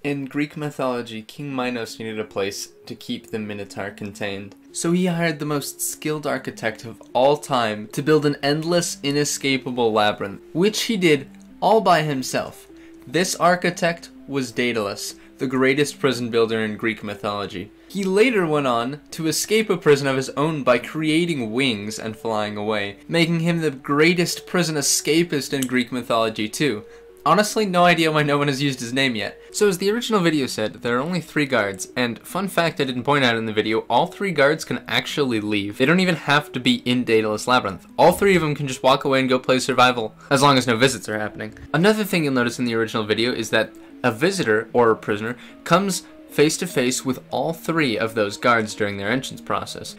In Greek mythology, King Minos needed a place to keep the Minotaur contained. So he hired the most skilled architect of all time to build an endless, inescapable labyrinth, which he did all by himself. This architect was Daedalus, the greatest prison builder in Greek mythology. He later went on to escape a prison of his own by creating wings and flying away, making him the greatest prison escapist in Greek mythology too. Honestly, no idea why no one has used his name yet. So as the original video said, there are only 3 guards, and fun fact I didn't point out in the video, all 3 guards can actually leave. They don't even have to be in Daedalus Labyrinth. All 3 of them can just walk away and go play survival, as long as no visits are happening. Another thing you'll notice in the original video is that a visitor, or a prisoner, comes face to face with all 3 of those guards during their entrance process.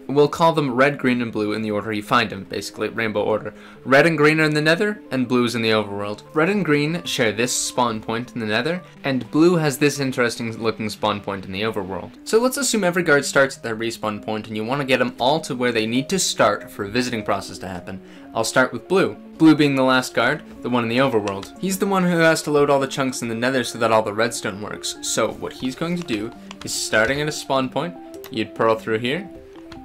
We'll call them red, green, and blue in the order you find them, basically, rainbow order. Red and green are in the nether, and blue is in the overworld. Red and green share this spawn point in the nether, and blue has this interesting looking spawn point in the overworld. So let's assume every guard starts at their respawn point, and you want to get them all to where they need to start for a visiting process to happen. I'll start with blue. Blue being the last guard, the one in the overworld. He's the one who has to load all the chunks in the nether so that all the redstone works. So what he's going to do is, starting at a spawn point, you'd pearl through here,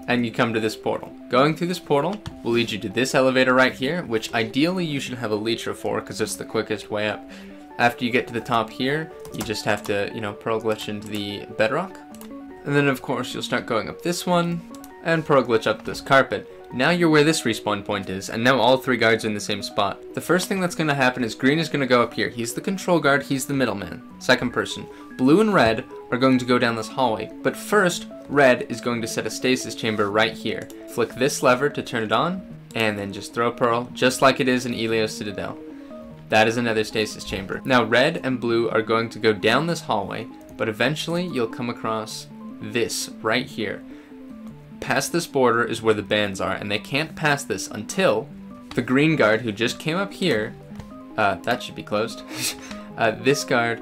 and you come to this portal. Going through this portal will lead you to this elevator right here, which ideally you should have a Elytra for, because it's the quickest way up. After you get to the top here, you just have to, pearl glitch into the bedrock. And then of course you'll start going up this one, and pearl glitch up this carpet. Now you're where this respawn point is, and now all 3 guards are in the same spot. The first thing that's going to happen is green is going to go up here. He's the control guard, he's the middleman. Second person. Blue and red are going to go down this hallway, but first, red is going to set a stasis chamber right here. Flick this lever to turn it on, and then just throw a pearl, just like it is in Ilios Citadel. That is another stasis chamber. Now red and blue are going to go down this hallway, but eventually you'll come across this right here. Past this border is where the bands are, and they can't pass this until the green guard who just came up here, that should be closed, this guard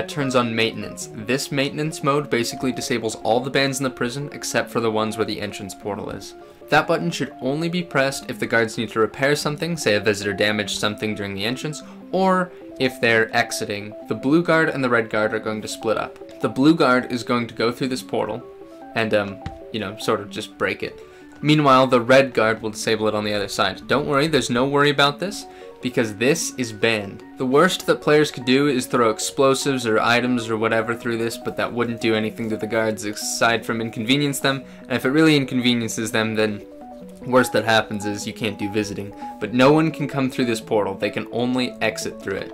turns on maintenance. This maintenance mode basically disables all the bands in the prison except for the ones where the entrance portal is. That button should only be pressed if the guards need to repair something, say a visitor damaged something during the entrance, or if they're exiting. The blue guard and the red guard are going to split up. The blue guard is going to go through this portal and sort of just break it. Meanwhile, the red guard will disable it on the other side. Don't worry, there's no worry about this, because this is banned. The worst that players could do is throw explosives or items or whatever through this, but that wouldn't do anything to the guards aside from inconvenience them, and if it really inconveniences them, then worst that happens is you can't do visiting. But no one can come through this portal, they can only exit through it.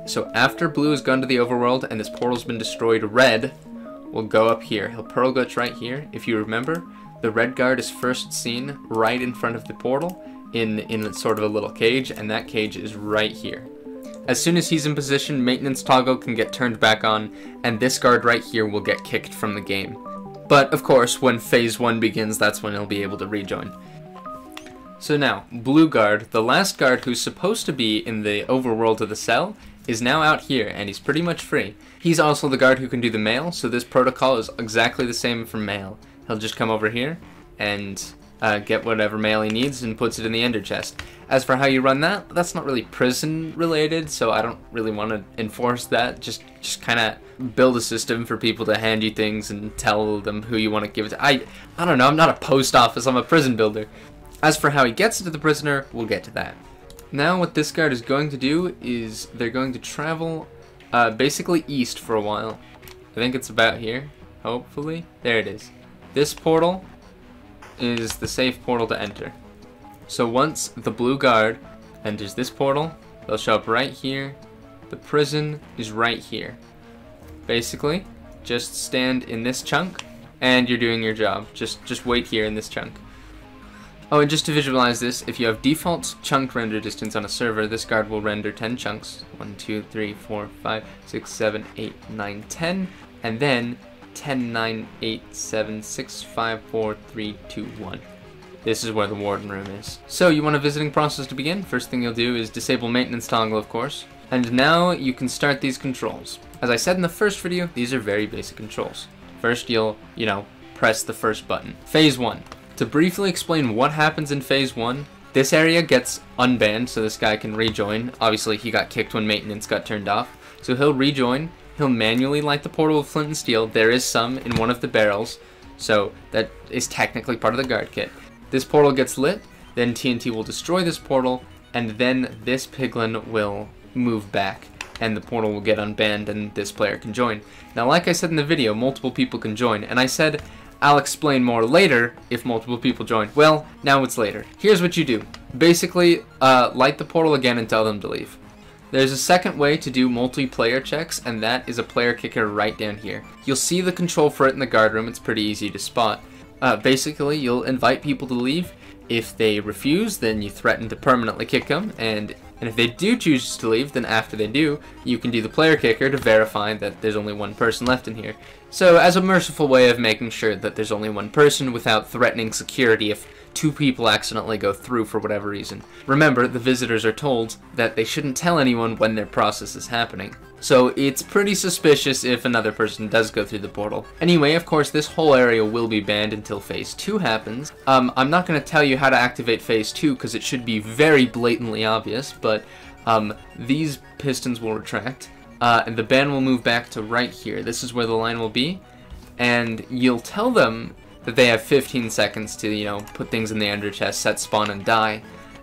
So after blue has gone to the overworld and this portal's been destroyed, red will go up here. He'll pearl glitch right here. If you remember, the red guard is first seen right in front of the portal in sort of a little cage, and that cage is right here. As soon as he's in position, maintenance toggle can get turned back on, and this guard right here will get kicked from the game. But of course, when phase 1 begins, that's when he'll be able to rejoin. So now, blue guard, the last guard who's supposed to be in the overworld of the cell, is now out here, and he's pretty much free. He's also the guard who can do the mail, so this protocol is exactly the same for mail. He'll just come over here and get whatever mail he needs and puts it in the ender chest. As for how you run that, that's not really prison related, so I don't really want to enforce that. Just kind of build a system for people to hand you things and tell them who you want to give it to. I don't know, I'm not a post office, I'm a prison builder. As for how he gets it to the prisoner, we'll get to that. Now what this guard is going to do is they're going to travel basically east for a while. I think it's about here, hopefully. There it is. This portal is the safe portal to enter. So once the blue guard enters this portal, they'll show up right here. The prison is right here. Basically, just stand in this chunk and you're doing your job. Just wait here in this chunk. Oh, and just to visualize this, if you have default chunk render distance on a server, this guard will render 10 chunks. 1, 2, 3, 4, 5, 6, 7, 8, 9, 10. And then 10, 9, 8, 7, 6, 5, 4, 3, 2, 1. This is where the warden room is. So you want a visiting process to begin? First thing you'll do is disable maintenance toggle, of course. And now you can start these controls. As I said in the first video, these are very basic controls. First you'll, press the first button. Phase 1. To briefly explain what happens in phase 1, this area gets unbanned so this guy can rejoin. Obviously he got kicked when maintenance got turned off, so he'll rejoin he'll manually light the portal with flint and steel. There is some in one of the barrels, so that is technically part of the guard kit. This portal gets lit, then TNT will destroy this portal, and then this piglin will move back, and the portal will get unbanned, and this player can join. Now, like I said in the video, multiple people can join, and I said I'll explain more later if multiple people join. Well, now it's later. Here's what you do. Basically, light the portal again and tell them to leave. There's a second way to do multiplayer checks, and that is a player kicker right down here. You'll see the control for it in the guard room. It's pretty easy to spot. Basically, you'll invite people to leave. If they refuse, then you threaten to permanently kick them, and if they do choose to leave, then after they do, you can do the player kicker to verify that there's only one person left in here. So, as a merciful way of making sure that there's only one person without threatening security if two people accidentally go through for whatever reason. Remember, the visitors are told that they shouldn't tell anyone when their process is happening. So it's pretty suspicious if another person does go through the portal. Anyway, of course, this whole area will be banned until Phase 2 happens. I'm not going to tell you how to activate Phase 2 because it should be very blatantly obvious, but these pistons will retract, and the ban will move back to right here. This is where the line will be, and you'll tell them that they have 15 seconds to, you know, put things in the ender chest, set spawn, and die.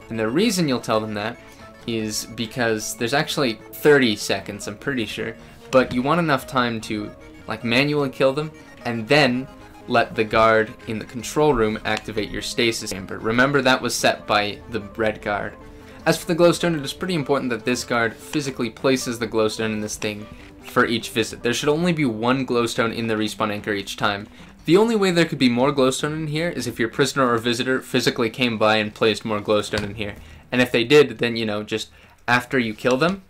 And the reason you'll tell them that is because there's actually 30 seconds, I'm pretty sure, but you want enough time to, like, manually kill them, and then let the guard in the control room activate your Stasis Chamber. Remember, that was set by the red guard. As for the glowstone, it is pretty important that this guard physically places the glowstone in this thing for each visit. There should only be one glowstone in the respawn anchor each time. The only way there could be more glowstone in here is if your prisoner or visitor physically came by and placed more glowstone in here. And if they did, then, you know, just after you kill them,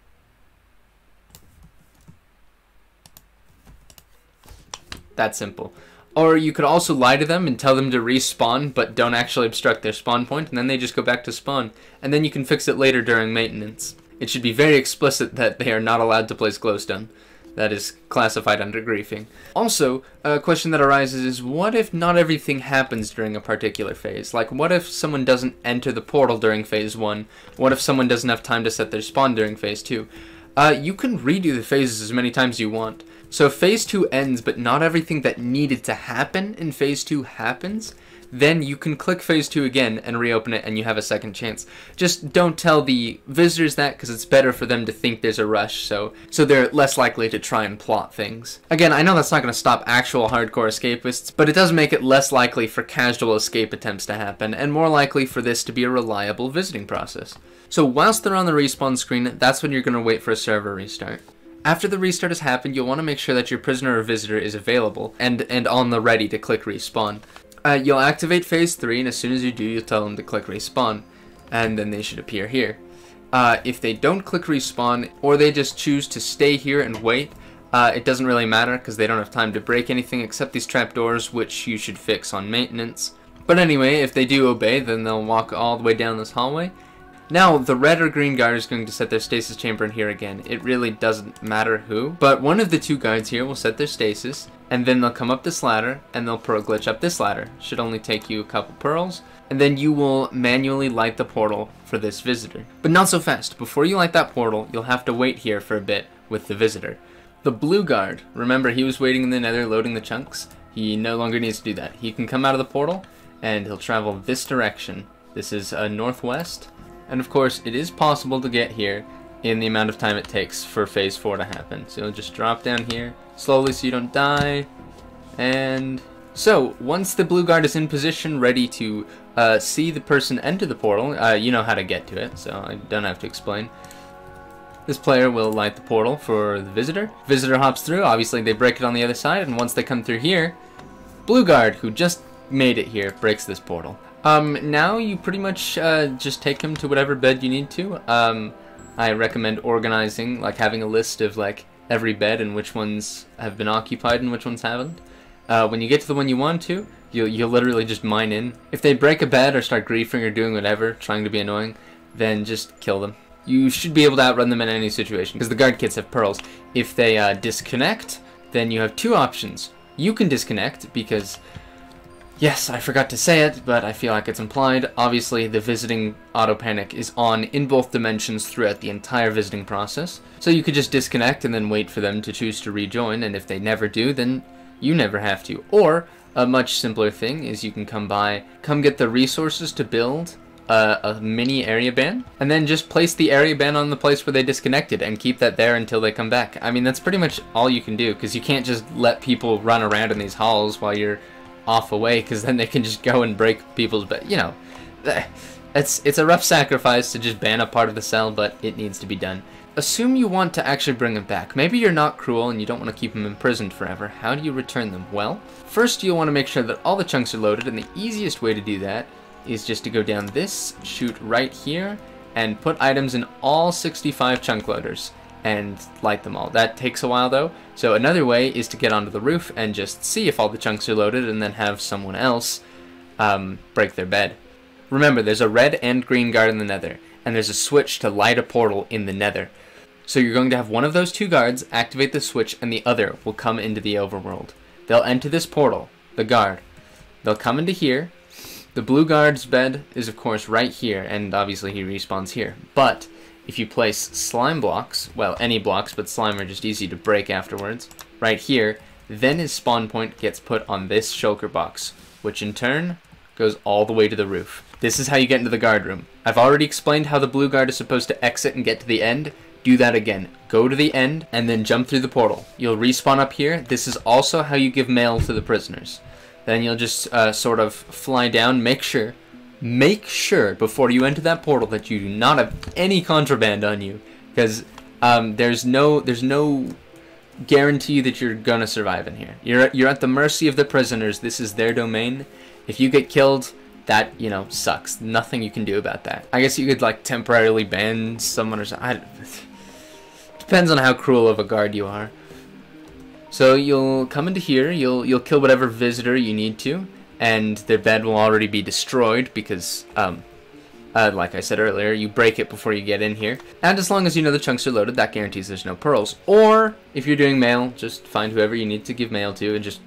that simple. Or you could also lie to them and tell them to respawn, but don't actually obstruct their spawn point, and then they just go back to spawn. And then you can fix it later during maintenance. It should be very explicit that they are not allowed to place glowstone. That is classified under griefing. Also, a question that arises is, what if not everything happens during a particular phase? Like, what if someone doesn't enter the portal during Phase 1? What if someone doesn't have time to set their spawn during Phase 2? You can redo the phases as many times as you want. So if Phase 2 ends, but not everything that needed to happen in Phase 2 happens, then you can click Phase 2 again and reopen it, and you have a second chance. Just don't tell the visitors that, because it's better for them to think there's a rush, so they're less likely to try and plot things. Again, I know that's not going to stop actual hardcore escapists, but it does make it less likely for casual escape attempts to happen, and more likely for this to be a reliable visiting process. So whilst they're on the respawn screen, that's when you're going to wait for a server restart. After the restart has happened, you'll want to make sure that your prisoner or visitor is available, and on the ready to click respawn. You'll activate Phase 3, and as soon as you do, you'll tell them to click respawn, and then they should appear here. If they don't click respawn, or they just choose to stay here and wait, it doesn't really matter, because they don't have time to break anything except these trapdoors, which you should fix on maintenance. But anyway, if they do obey, then they'll walk all the way down this hallway. Now, the red or green guard is going to set their stasis chamber in here again. It really doesn't matter who, but one of the two guards here will set their stasis, and then they'll come up this ladder, and they'll pearl glitch up this ladder. Should only take you a couple pearls, and then you will manually light the portal for this visitor. But not so fast. Before you light that portal, you'll have to wait here for a bit with the visitor. The blue guard, remember he was waiting in the nether loading the chunks? He no longer needs to do that. He can come out of the portal, and he'll travel this direction. This is northwest. And of course, it is possible to get here in the amount of time it takes for Phase 4 to happen. So you'll just drop down here slowly so you don't die. And so, once the blue guard is in position, ready to see the person enter the portal, you know how to get to it, so I don't have to explain. This player will light the portal for the visitor. Visitor hops through, obviously they break it on the other side, and once they come through here, blue guard, who just made it here, breaks this portal. Now you pretty much just take him to whatever bed you need to. I recommend organizing, like having a list of like every bed and which ones have been occupied and which ones haven't. When you get to the one you want to, you'll literally just mine in. If they break a bed or start griefing or doing whatever, trying to be annoying, then just kill them. You should be able to outrun them in any situation, because the guard kits have pearls. If they disconnect, then you have two options. You can disconnect, because Yes, I forgot to say it, but I feel like it's implied. Obviously, the visiting auto-panic is on in both dimensions throughout the entire visiting process. So you could just disconnect and then wait for them to choose to rejoin, and if they never do, then you never have to. Or, a much simpler thing is you can come get the resources to build a mini area ban, and then just place the area ban on the place where they disconnected and keep that there until they come back. I mean, that's pretty much all you can do, because you can't just let people run around in these halls while you're off away, because then they can just go and break people's you know, it's a rough sacrifice to just ban a part of the cell, but it needs to be done. Assume you want to actually bring them back. Maybe you're not cruel and you don't want to keep them imprisoned forever. How do you return them? Well, first you'll want to make sure that all the chunks are loaded, and the easiest way to do that is just to go down this chute right here and put items in all 65 chunk loaders and light them all. That takes a while though, so another way is to get onto the roof and just see if all the chunks are loaded and then have someone else break their bed. Remember, there's a red and green guard in the nether, and there's a switch to light a portal in the nether. So you're going to have one of those two guards activate the switch, and the other will come into the overworld. They'll enter this portal, the guard. They'll come into here. The blue guard's bed is of course right here, and obviously he respawns here. But if you place slime blocks, well, any blocks, but slime are just easy to break afterwards, right here, then his spawn point gets put on this shulker box, which in turn goes all the way to the roof. This is how you get into the guard room. I've already explained how the blue guard is supposed to exit and get to the end. Do that again. Go to the end and then jump through the portal. You'll respawn up here. This is also how you give mail to the prisoners. Then you'll just sort of fly down. Make sure before you enter that portal that you do not have any contraband on you, because there's no guarantee that you're gonna survive in here. You're at the mercy of the prisoners. This is their domain. If you get killed, that, you know, sucks. Nothing you can do about that. I guess you could like temporarily ban someone or something. Depends on how cruel of a guard you are. So you'll come into here, you'll kill whatever visitor you need to, and their bed will already be destroyed because, like I said earlier, you break it before you get in here. And as long as you know the chunks are loaded, that guarantees there's no pearls. Or, if you're doing mail, just find whoever you need to give mail to and just,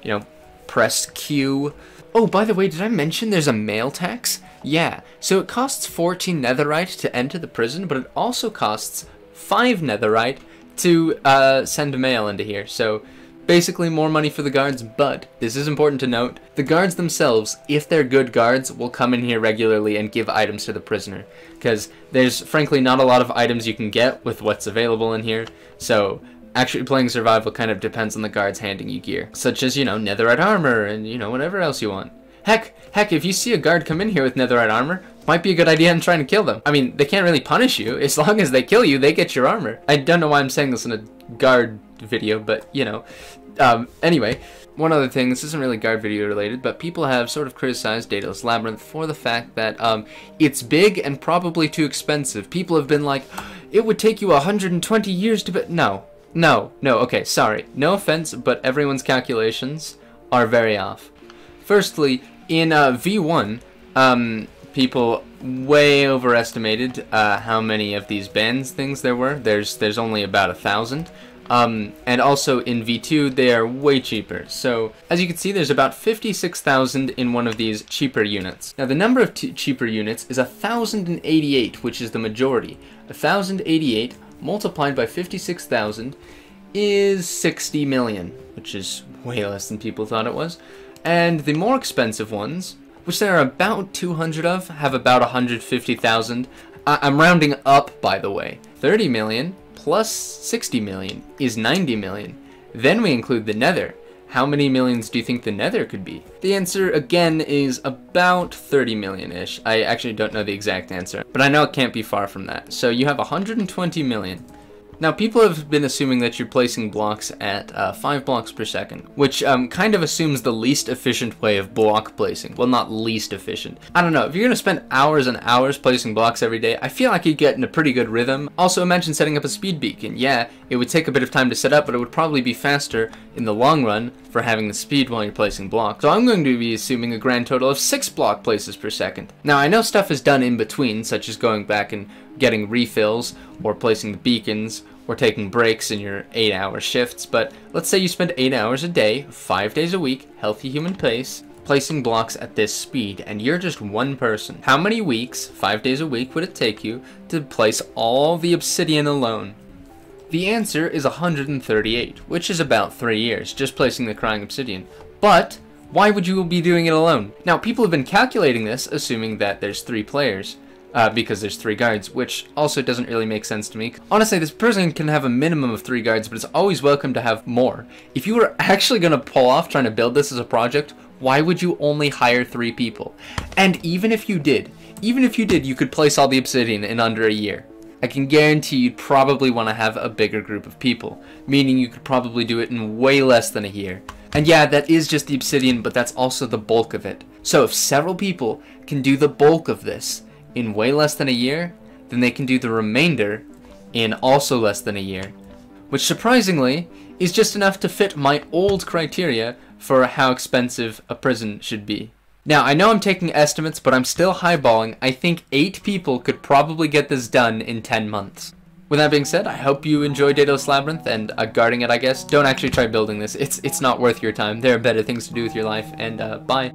you know, press Q. Oh, by the way, did I mention there's a mail tax? Yeah, so it costs 14 netherite to enter the prison, but it also costs 5 netherite to send mail into here. So basically more money for the guards, but this is important to note, the guards themselves, if they're good guards, will come in here regularly and give items to the prisoner, because there's frankly not a lot of items you can get with what's available in here. So actually playing survival kind of depends on the guards handing you gear, such as, you know, netherite armor and, you know, whatever else you want. Heck, if you see a guard come in here with netherite armor, might be a good idea in trying to kill them. I mean, they can't really punish you. As long as they kill you, they get your armor. I don't know why I'm saying this in a guard video, but, you know. Anyway, one other thing, this isn't really guard video related, but people have sort of criticized Daedalus Labyrinth for the fact that it's big and probably too expensive. People have been like, it would take you 120 years to build. No, okay, sorry. No offense, but everyone's calculations are very off. Firstly, in V1, people way overestimated how many of these bands things there were. There's only about 1,000. And also in V2, they are way cheaper. So, as you can see, there's about 56,000 in one of these cheaper units. Now, the number of cheaper units is 1,088, which is the majority. 1,088 multiplied by 56,000 is 60 million, which is way less than people thought it was. And the more expensive ones, which there are about 200 of, have about 150,000. I'm rounding up, by the way. 30 million plus 60 million is 90 million. Then we include the nether. How many millions do you think the nether could be? The answer, again, is about 30 million-ish. I actually don't know the exact answer, but I know it can't be far from that. So you have 120 million. Now, people have been assuming that you're placing blocks at 5 blocks per second, which kind of assumes the least efficient way of block placing. Well, not least efficient. I don't know, if you're going to spend hours and hours placing blocks every day, I feel like you'd get in a pretty good rhythm. Also, imagine setting up a speed beacon. Yeah, it would take a bit of time to set up, but it would probably be faster in the long run for having the speed while you're placing blocks. So I'm going to be assuming a grand total of 6 block places per second. Now, I know stuff is done in between, such as going back and getting refills, or placing the beacons, or taking breaks in your 8-hour shifts, but let's say you spend 8 hours a day, 5 days a week, healthy human pace, placing blocks at this speed, and you're just one person. How many weeks, 5 days a week, would it take you to place all the obsidian alone? The answer is 138, which is about 3 years, just placing the crying obsidian. But why would you be doing it alone? Now, people have been calculating this, assuming that there's 3 players, because there's 3 guards, which also doesn't really make sense to me. Honestly, this person can have a minimum of 3 guards, but it's always welcome to have more. If you were actually going to pull off trying to build this as a project, why would you only hire 3 people? And even if you did, you could place all the obsidian in under a year. I can guarantee you'd probably want to have a bigger group of people, meaning you could probably do it in way less than a year. And yeah, that is just the obsidian, but that's also the bulk of it. So if several people can do the bulk of this in way less than a year, then they can do the remainder in also less than a year. Which surprisingly is just enough to fit my old criteria for how expensive a prison should be. Now, I know I'm taking estimates, but I'm still highballing. I think 8 people could probably get this done in 10 months. With that being said, I hope you enjoy Daedalus Labyrinth and guarding it, I guess. Don't actually try building this. It's not worth your time. There are better things to do with your life, and bye.